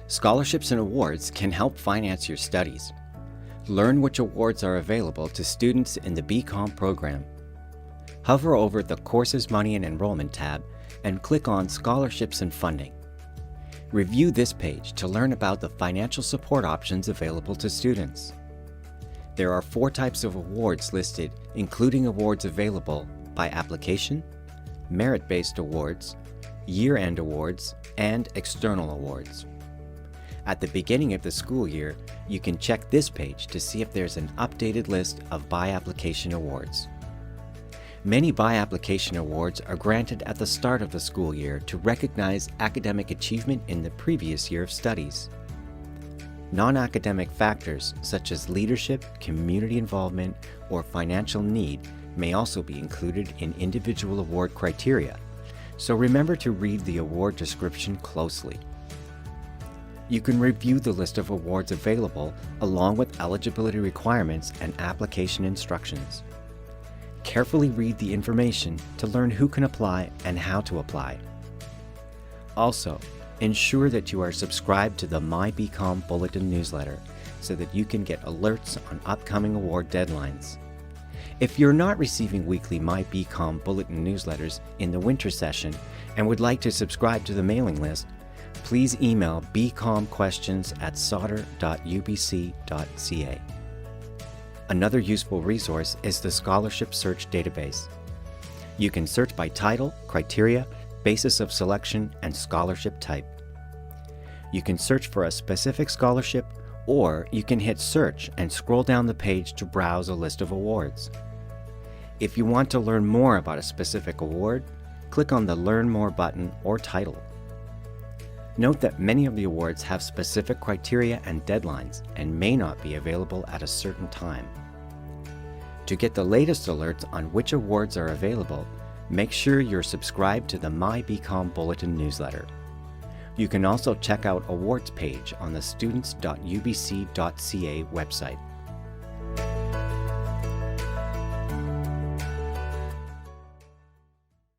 Scholarships and awards can help finance your studies. Learn which awards are available to students in the BCom program. Hover over the Courses, Money and Enrollment tab and click on Scholarships and Funding. Review this page to learn about the financial support options available to students. There are 4 types of awards listed, including awards available by application, merit-based awards, year-end awards, and external awards. At the beginning of the school year, you can check this page to see if there's an updated list of by-application awards. Many by-application awards are granted at the start of the school year to recognize academic achievement in the previous year of studies. Non-academic factors such as leadership, community involvement, or financial need may also be included in individual award criteria, so remember to read the award description closely. You can review the list of awards available along with eligibility requirements and application instructions. Carefully read the information to learn who can apply and how to apply. Also, ensure that you are subscribed to the MyBCom Bulletin newsletter so that you can get alerts on upcoming award deadlines. If you're not receiving weekly MyBCom Bulletin newsletters in the winter session and would like to subscribe to the mailing list, please email bcom@sauder.ubc.ca. Another useful resource is the Scholarship Search database. You can search by title, criteria, basis of selection, and scholarship type. You can search for a specific scholarship, or you can hit search and scroll down the page to browse a list of awards. If you want to learn more about a specific award, click on the Learn More button or title. Note that many of the awards have specific criteria and deadlines and may not be available at a certain time. To get the latest alerts on which awards are available, make sure you're subscribed to the MyBCom Bulletin newsletter. You can also check out awards page on the students.ubc.ca website.